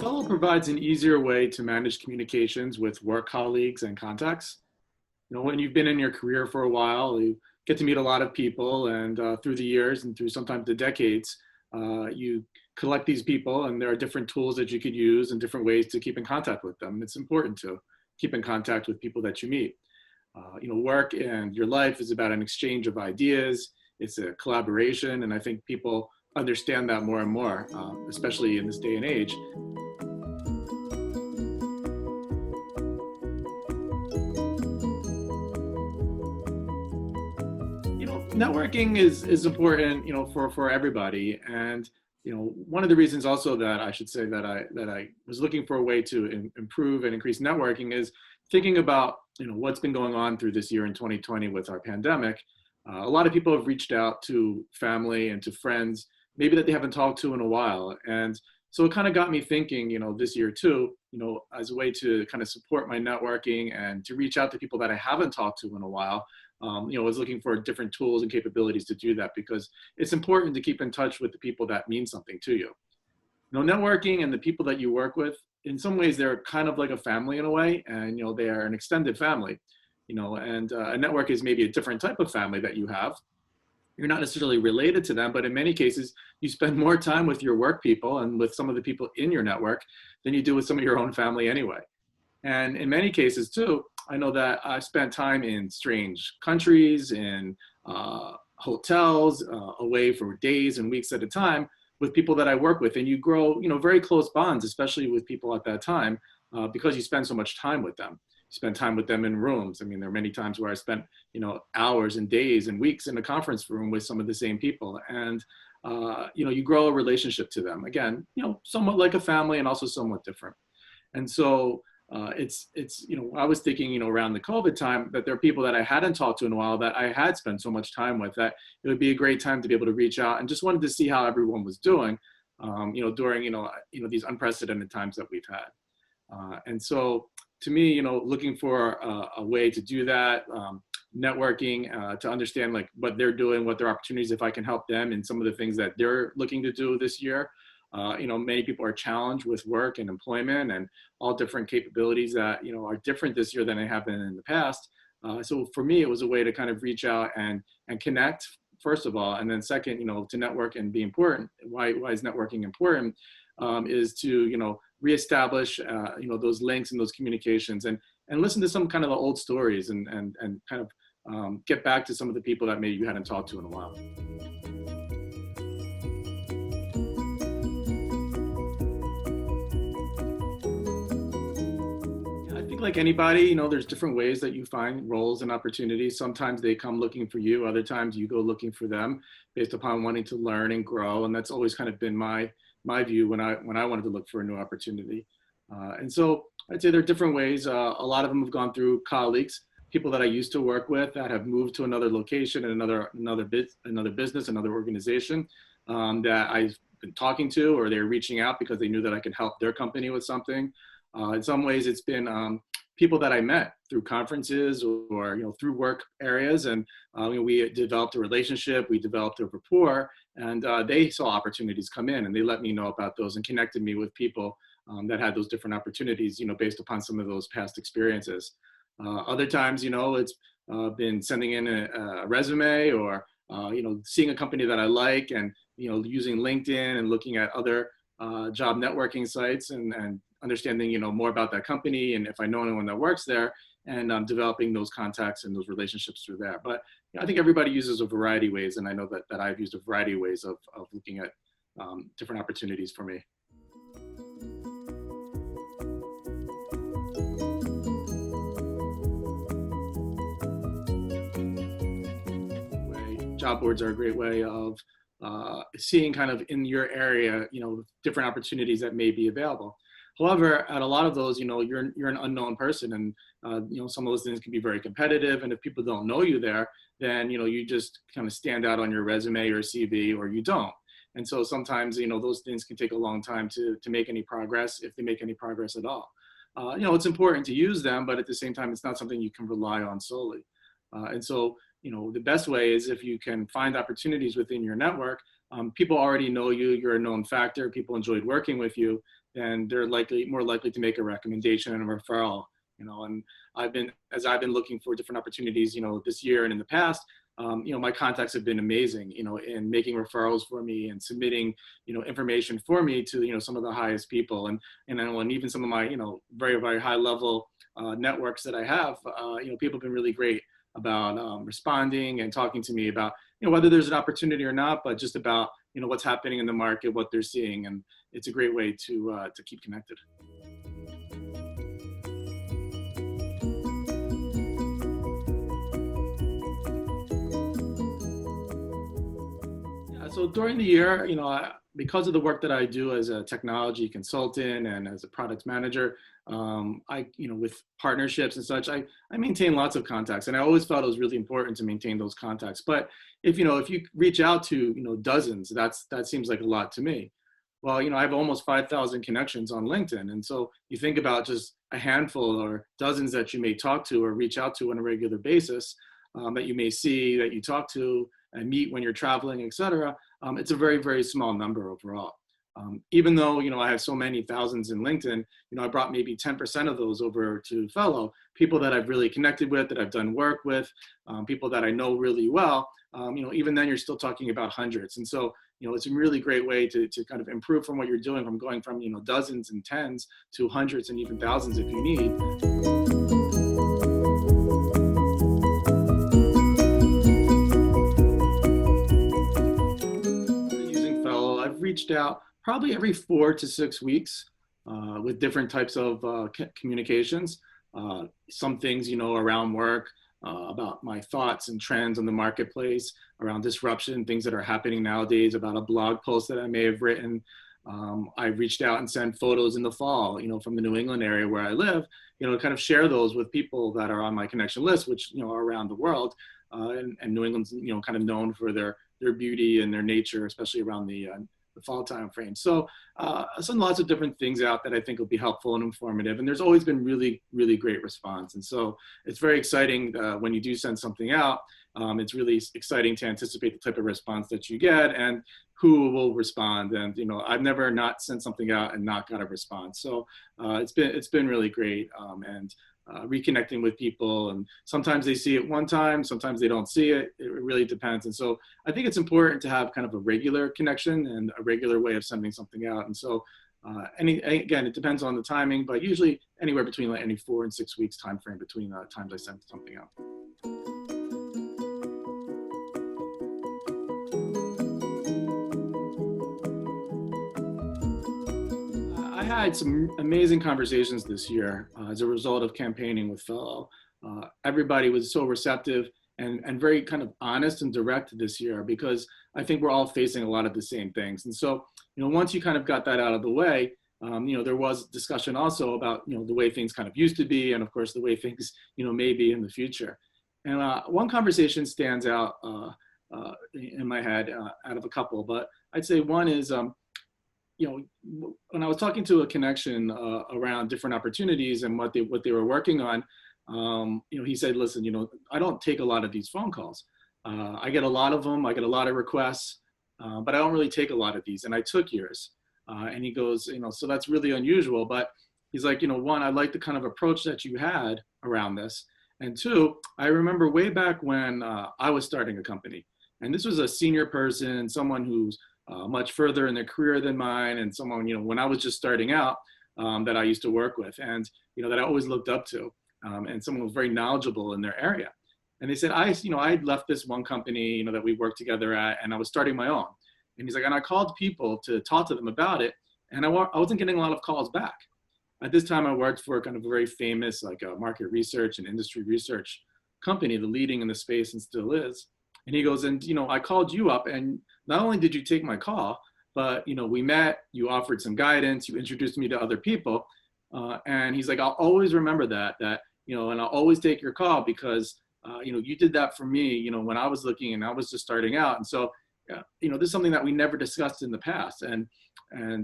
Fellow provides an easier way to manage communications with work colleagues and contacts. When you've been in your career for a while, you get to meet a lot of people, and through the years and through sometimes the decades, you collect these people, and there are different tools that you could use and different ways to keep in contact with them. It's important to keep in contact with people that you meet. Work and your life is about an exchange of ideas. It's a collaboration, and I think people understand that more and more, especially in this day and age. Networking is important, for everybody. And, one of the reasons also that I should say that I was looking for a way to improve and increase networking is thinking about, what's been going on through this year in 2020 with our pandemic. A lot of people have reached out to family and to friends, maybe that they haven't talked to in a while. And so it kind of got me thinking, this year too, as a way to kind of support my networking and to reach out to people that I haven't talked to in a while. I was looking for different tools and capabilities to do that, because it's important to keep in touch with the people that mean something to you. Networking and the people that you work with, in some ways, they're kind of like a family in a way, and they are an extended family. And a network is maybe a different type of family that you have. You're not necessarily related to them, but in many cases, you spend more time with your work people and with some of the people in your network than you do with some of your own family anyway. And in many cases too, I know that I've spent time in strange countries, in hotels, away for days and weeks at a time with people that I work with. And you grow, very close bonds, especially with people at that time, because you spend so much time with them. You spend time with them in rooms. I mean, there are many times where I spent, hours and days and weeks in a conference room with some of the same people. And, you grow a relationship to them. Again, somewhat like a family and also somewhat different. And so, I was thinking, around the COVID time, that there are people that I hadn't talked to in a while that I had spent so much time with, that it would be a great time to be able to reach out and just wanted to see how everyone was doing, during, these unprecedented times that we've had. And so to me, looking for a way to do that, networking, to understand like what they're doing, what their opportunities, if I can help them in some of the things that they're looking to do this year. Many people are challenged with work and employment and all different capabilities that, are different this year than they have been in the past. So for me, it was a way to kind of reach out and connect, first of all, and then second, to network and be important. Why is networking important? Is to, reestablish, those links and those communications, and listen to some kind of the old stories and kind of get back to some of the people that maybe you hadn't talked to in a while. I think like anybody, there's different ways that you find roles and opportunities. Sometimes they come looking for you. Other times you go looking for them based upon wanting to learn and grow. And that's always kind of been my view when I wanted to look for a new opportunity. And so I'd say there are different ways. A lot of them have gone through colleagues, people that I used to work with that have moved to another location and another business, another organization, that I've been talking to, or they're reaching out because they knew that I could help their company with something. In some ways, it's been people that I met through conferences or through work areas, and we developed a relationship, we developed a rapport, and they saw opportunities come in, and they let me know about those and connected me with people that had those different opportunities, based upon some of those past experiences. Other times, it's been sending in a resume, or seeing a company that I like, and using LinkedIn and looking at other job networking sites, and understanding more about that company, and if I know anyone that works there, and developing those contacts and those relationships through there. But I think everybody uses a variety of ways, and I know that I've used a variety of ways of looking at different opportunities for me. Job boards are a great way of seeing kind of in your area, different opportunities that may be available. However, at a lot of those, you're an unknown person, and some of those things can be very competitive. And if people don't know you there, then you just kind of stand out on your resume or CV, or you don't. And so sometimes those things can take a long time to make any progress, if they make any progress at all. It's important to use them, but at the same time, it's not something you can rely on solely. And so the best way is if you can find opportunities within your network people already know you, you're a known factor, people enjoyed working with you, then they're more likely to make a recommendation and a referral. And as I've been looking for different opportunities, this year and in the past, my contacts have been amazing, in making referrals for me and submitting, information for me to, some of the highest people, and even some of my, very, very high level networks that I have, people have been really great about responding and talking to me about, whether there's an opportunity or not, but just about, what's happening in the market, what they're seeing. And it's a great way to keep connected. So during the year, because of the work that I do as a technology consultant and as a product manager, with partnerships and such, I maintain lots of contacts, and I always felt it was really important to maintain those contacts. But if you reach out to, dozens, that seems like a lot to me. Well, I have almost 5,000 connections on LinkedIn. And so you think about just a handful or dozens that you may talk to or reach out to on a regular basis, that you may see, that you talk to and meet when you're traveling, et cetera. It's a very, very small number overall. Even though, I have so many thousands in LinkedIn, I brought maybe 10% of those over to Fellow, people that I've really connected with, that I've done work with, people that I know really well. Even then you're still talking about hundreds. And so, it's a really great way to kind of improve from what you're doing, from going from, dozens and tens to hundreds and even thousands if you need. Reached out probably every 4 to 6 weeks with different types of communications. Some things, around work, about my thoughts and trends in the marketplace, around disruption, things that are happening nowadays, about a blog post that I may have written. I reached out and sent photos in the fall, from the New England area where I live, kind of share those with people that are on my connection list, which, are around the world. And New England's, kind of known for their beauty and their nature, especially around the fall time frame. So send lots of different things out that I think will be helpful and informative. And there's always been really, really great response. And so it's very exciting when you do send something out. It's really exciting to anticipate the type of response that you get and who will respond. And, I've never not sent something out and not got a response. So it's been really great. And reconnecting with people, and sometimes they see it one time, sometimes they don't see it. It really depends. And so I think it's important to have kind of a regular connection and a regular way of sending something out. And so again, it depends on the timing, but usually anywhere between like any 4 and 6 weeks time frame between times I send something out. I had some amazing conversations this year as a result of campaigning with Fellow. Everybody was so receptive and very kind of honest and direct this year, because I think we're all facing a lot of the same things. And so, once you kind of got that out of the way, there was discussion also about, the way things kind of used to be, and of course the way things, may be in the future. And one conversation stands out in my head out of a couple, but I'd say one is, when I was talking to a connection around different opportunities and what they were working on, he said, listen, I don't take a lot of these phone calls. I get a lot of them. I get a lot of requests, but I don't really take a lot of these. And I took yours. And he goes, so that's really unusual. But he's like, one, I like the kind of approach that you had around this. And two, I remember way back when I was starting a company. And this was a senior person, someone who's much further in their career than mine, and someone, when I was just starting out, that I used to work with, and, that I always looked up to, and someone who was very knowledgeable in their area. And they said, I'd left this one company, that we worked together at, and I was starting my own. And he's like, and I called people to talk to them about it, and I wasn't getting a lot of calls back. At this time, I worked for kind of a very famous, like a market research and industry research company, the leading in the space and still is. And he goes, and, I called you up, and not only did you take my call, but, we met, you offered some guidance, you introduced me to other people. And he's like, I'll always remember that, and I'll always take your call because, you did that for me, when I was looking and I was just starting out. And so, this is something that we never discussed in the past. And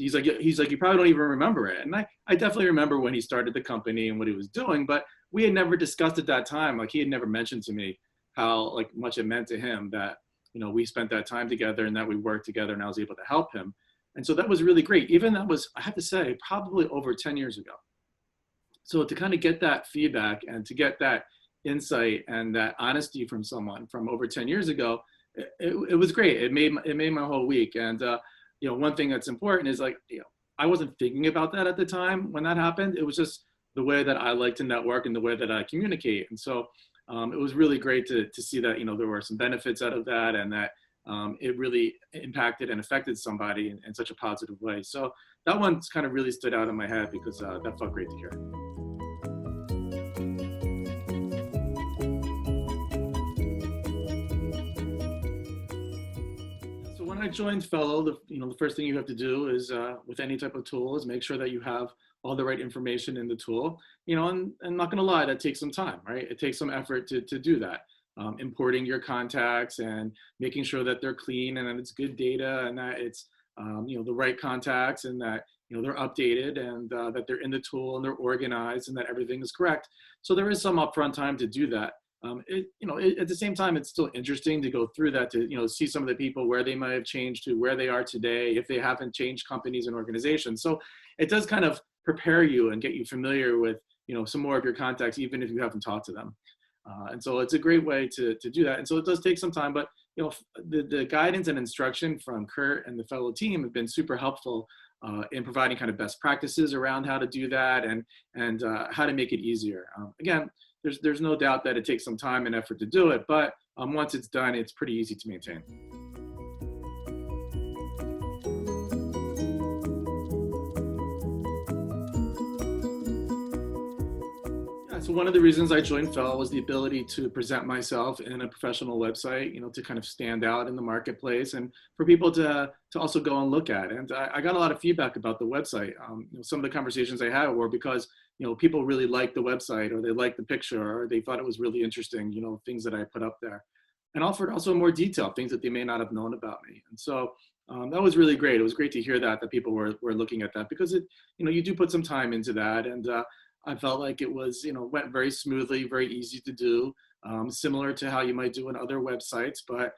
he's like, you probably don't even remember it. And I definitely remember when he started the company and what he was doing, but we had never discussed at that time. Like, he had never mentioned to me how much it meant to him that, we spent that time together and that we worked together and I was able to help him. And so that was really great. Even that was, I have to say, probably over 10 years ago. So to kind of get that feedback and to get that insight and that honesty from someone from over 10 years ago, it was great. It made my whole week. And one thing that's important is like, I wasn't thinking about that at the time when that happened. It was just the way that I like to network and the way that I communicate. And so it was really great to see that, there were some benefits out of that, and that it really impacted and affected somebody in such a positive way. So that one's kind of really stood out in my head because that felt great to hear. So when I joined Fellow, the first thing you have to do is with any type of tool is make sure that you have all the right information in the tool, and I'm not going to lie, that takes some time, right? It takes some effort to do that. Importing your contacts and making sure that they're clean and that it's good data and that it's, the right contacts and that, they're updated and that they're in the tool and they're organized and that everything is correct. So there is some upfront time to do that. At the same time, it's still interesting to go through that to, see some of the people where they might have changed to where they are today, if they haven't changed companies and organizations. So it does kind of prepare you and get you familiar with, some more of your contacts, even if you haven't talked to them. And so it's a great way to do that. And so it does take some time, but the guidance and instruction from Kurt and the Fellow team have been super helpful in providing kind of best practices around how to do that and how to make it easier. Again, there's no doubt that it takes some time and effort to do it, but once it's done, it's pretty easy to maintain. So one of the reasons I joined Fellow was the ability to present myself in a professional website, to kind of stand out in the marketplace and for people to also go and look at. And I got a lot of feedback about the website. Some of the conversations I had were because, people really liked the website, or they liked the picture, or they thought it was really interesting, things that I put up there, and offered also more detail, things that they may not have known about me. And so that was really great. It was great to hear that people were looking at that, because you do put some time into that. And I felt like it was, went very smoothly, very easy to do, similar to how you might do in other websites, but,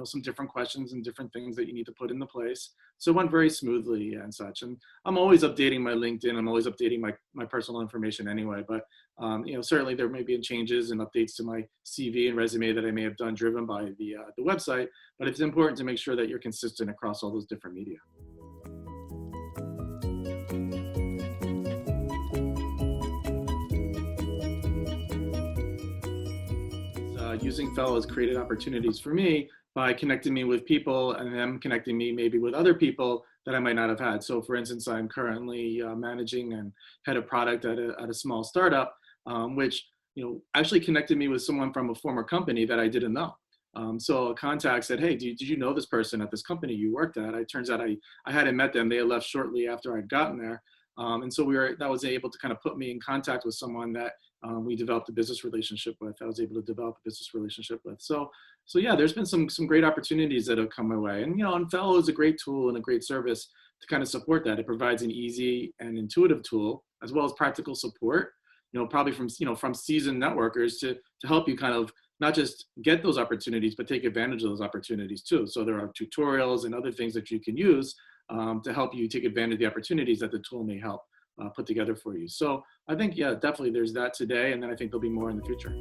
some different questions and different things that you need to put into place. So it went very smoothly and such. And I'm always updating my LinkedIn. I'm always updating my personal information anyway, but, certainly there may be changes and updates to my CV and resume that I may have done driven by the website, but it's important to make sure that you're consistent across all those different media. Using Fellow has created opportunities for me by connecting me with people and them connecting me maybe with other people that I might not have had. So for instance, I'm currently managing and head of product at a small startup, which actually connected me with someone from a former company that I didn't know. So a contact said, hey, did you know this person at this company you worked at? It turns out I hadn't met them. They had left shortly after I'd gotten there. And so that was able to kind of put me in contact with someone that we developed a business relationship with. I was able to develop a business relationship with. So yeah, there's been some great opportunities that have come my way. And, and Fellow is a great tool and a great service to kind of support that. It provides an easy and intuitive tool, as well as practical support, probably from seasoned networkers to help you kind of not just get those opportunities, but take advantage of those opportunities too. So there are tutorials and other things that you can use to help you take advantage of the opportunities that the tool may help put together for you. So I think, yeah, definitely there's that today. And then I think there'll be more in the future.